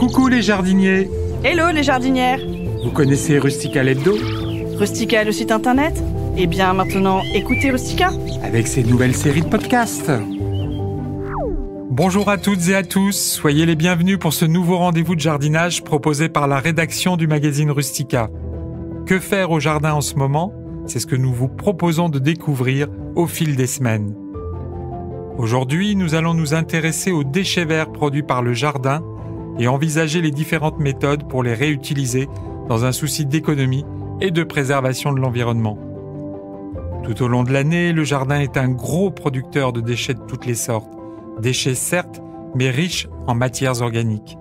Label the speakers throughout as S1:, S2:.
S1: Coucou les jardiniers!
S2: Hello les jardinières!
S1: Vous connaissez Rustica l'hebdo?
S2: Rustica le site internet? Eh bien maintenant, écoutez Rustica!
S1: Avec ses nouvelles séries de podcasts. Bonjour à toutes et à tous, soyez les bienvenus pour ce nouveau rendez-vous de jardinage proposé par la rédaction du magazine Rustica. Que faire au jardin en ce moment? C'est ce que nous vous proposons de découvrir au fil des semaines. Aujourd'hui, nous allons nous intéresser aux déchets verts produits par le jardin et envisager les différentes méthodes pour les réutiliser dans un souci d'économie et de préservation de l'environnement. Tout au long de l'année, le jardin est un gros producteur de déchets de toutes les sortes. Déchets certes, mais riches en matières organiques.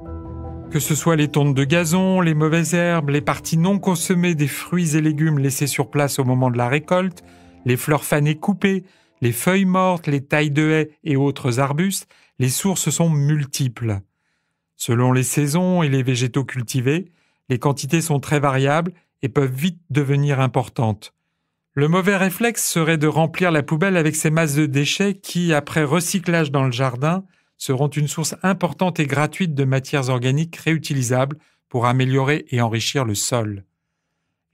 S1: Que ce soit les tontes de gazon, les mauvaises herbes, les parties non consommées des fruits et légumes laissés sur place au moment de la récolte, les fleurs fanées coupées, les feuilles mortes, les tailles de haies et autres arbustes, les sources sont multiples. Selon les saisons et les végétaux cultivés, les quantités sont très variables et peuvent vite devenir importantes. Le mauvais réflexe serait de remplir la poubelle avec ces masses de déchets qui, après recyclage dans le jardin, seront une source importante et gratuite de matières organiques réutilisables pour améliorer et enrichir le sol.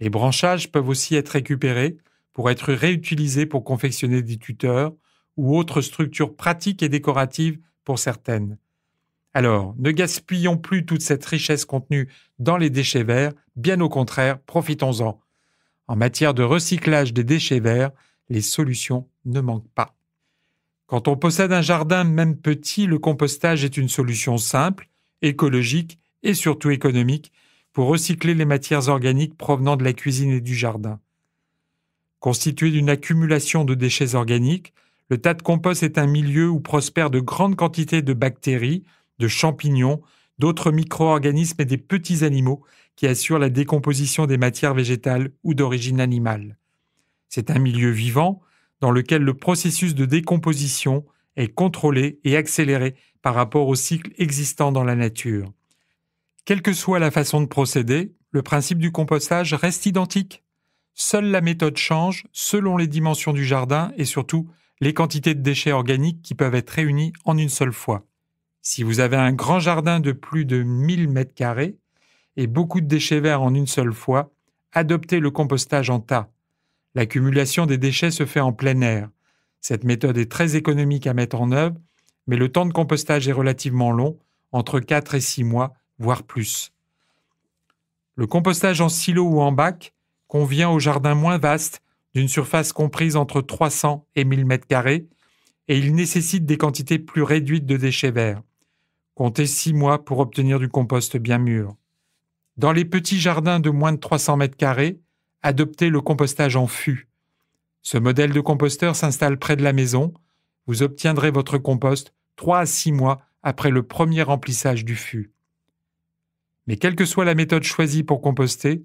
S1: Les branchages peuvent aussi être récupérés pour être réutilisés pour confectionner des tuteurs ou autres structures pratiques et décoratives pour certaines. Alors, ne gaspillons plus toute cette richesse contenue dans les déchets verts, bien au contraire, profitons-en. En matière de recyclage des déchets verts, les solutions ne manquent pas. Quand on possède un jardin, même petit, le compostage est une solution simple, écologique et surtout économique pour recycler les matières organiques provenant de la cuisine et du jardin. Constitué d'une accumulation de déchets organiques, le tas de compost est un milieu où prospèrent de grandes quantités de bactéries, de champignons, d'autres micro-organismes et des petits animaux qui assurent la décomposition des matières végétales ou d'origine animale. C'est un milieu vivant dans lequel le processus de décomposition est contrôlé et accéléré par rapport au cycle existant dans la nature. Quelle que soit la façon de procéder, le principe du compostage reste identique. Seule la méthode change selon les dimensions du jardin et surtout les quantités de déchets organiques qui peuvent être réunis en une seule fois. Si vous avez un grand jardin de plus de 1000 m² et beaucoup de déchets verts en une seule fois, adoptez le compostage en tas. L'accumulation des déchets se fait en plein air. Cette méthode est très économique à mettre en œuvre, mais le temps de compostage est relativement long, entre 4 et 6 mois, voire plus. Le compostage en silo ou en bac convient aux jardins moins vastes, d'une surface comprise entre 300 et 1000 m², et il nécessite des quantités plus réduites de déchets verts. Comptez 6 mois pour obtenir du compost bien mûr. Dans les petits jardins de moins de 300 m², adoptez le compostage en fût. Ce modèle de composteur s'installe près de la maison. Vous obtiendrez votre compost 3 à 6 mois après le premier remplissage du fût. Mais quelle que soit la méthode choisie pour composter,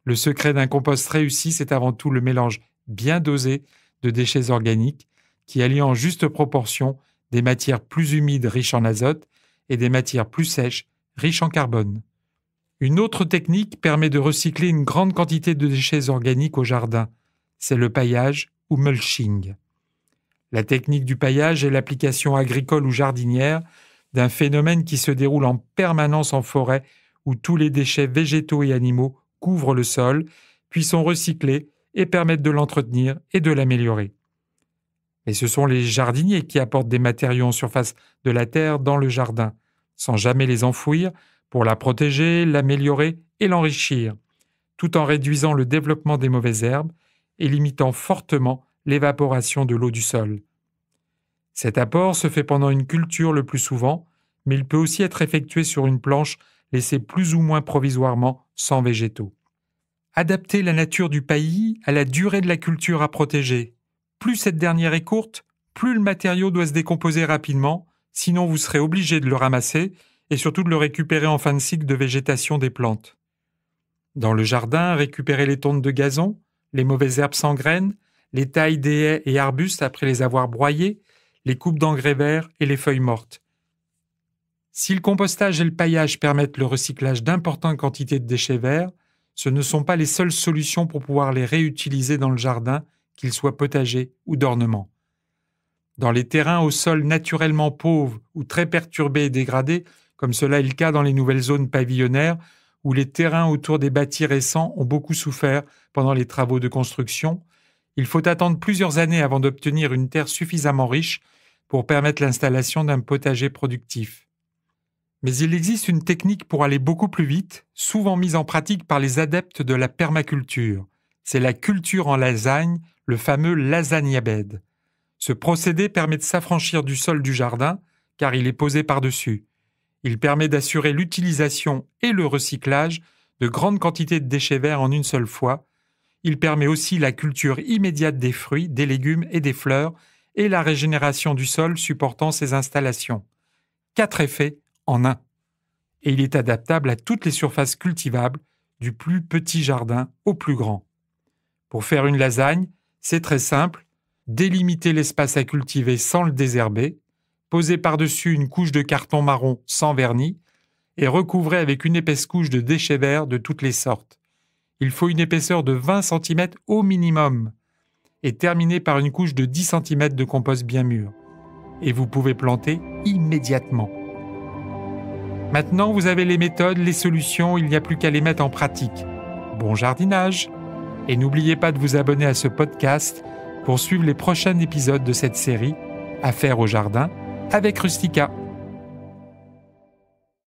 S1: le secret d'un compost réussi, c'est avant tout le mélange bien dosé de déchets organiques qui allient en juste proportion des matières plus humides riches en azote et des matières plus sèches riches en carbone. Une autre technique permet de recycler une grande quantité de déchets organiques au jardin. C'est le paillage ou mulching. La technique du paillage est l'application agricole ou jardinière d'un phénomène qui se déroule en permanence en forêt où tous les déchets végétaux et animaux couvrent le sol, puis sont recyclés et permettent de l'entretenir et de l'améliorer. Mais ce sont les jardiniers qui apportent des matériaux en surface de la terre dans le jardin, sans jamais les enfouir, pour la protéger, l'améliorer et l'enrichir, tout en réduisant le développement des mauvaises herbes et limitant fortement l'évaporation de l'eau du sol. Cet apport se fait pendant une culture le plus souvent, mais il peut aussi être effectué sur une planche laissée plus ou moins provisoirement sans végétaux. Adaptez la nature du paillis à la durée de la culture à protéger. Plus cette dernière est courte, plus le matériau doit se décomposer rapidement, sinon vous serez obligé de le ramasser et surtout de le récupérer en fin de cycle de végétation des plantes. Dans le jardin, récupérez les tontes de gazon, les mauvaises herbes sans graines, les tailles des haies et arbustes après les avoir broyés, les coupes d'engrais verts et les feuilles mortes. Si le compostage et le paillage permettent le recyclage d'importantes quantités de déchets verts, ce ne sont pas les seules solutions pour pouvoir les réutiliser dans le jardin, qu'ils soient potagers ou d'ornement. Dans les terrains au sol naturellement pauvres ou très perturbés et dégradés, comme cela est le cas dans les nouvelles zones pavillonnaires, où les terrains autour des bâtis récents ont beaucoup souffert pendant les travaux de construction. Il faut attendre plusieurs années avant d'obtenir une terre suffisamment riche pour permettre l'installation d'un potager productif. Mais il existe une technique pour aller beaucoup plus vite, souvent mise en pratique par les adeptes de la permaculture. C'est la culture en lasagne, le fameux lasagnabed. Ce procédé permet de s'affranchir du sol du jardin, car il est posé par-dessus. Il permet d'assurer l'utilisation et le recyclage de grandes quantités de déchets verts en une seule fois. Il permet aussi la culture immédiate des fruits, des légumes et des fleurs et la régénération du sol supportant ces installations. 4 effets en un. Et il est adaptable à toutes les surfaces cultivables, du plus petit jardin au plus grand. Pour faire une lasagne, c'est très simple. Délimiter l'espace à cultiver sans le désherber, poser par-dessus une couche de carton marron sans vernis et recouvrer avec une épaisse couche de déchets verts de toutes les sortes. Il faut une épaisseur de 20 cm au minimum et terminer par une couche de 10 cm de compost bien mûr. Et vous pouvez planter immédiatement. Maintenant, vous avez les méthodes, les solutions, il n'y a plus qu'à les mettre en pratique. Bon jardinage! Et n'oubliez pas de vous abonner à ce podcast pour suivre les prochains épisodes de cette série Affaires au jardin avec Rustica.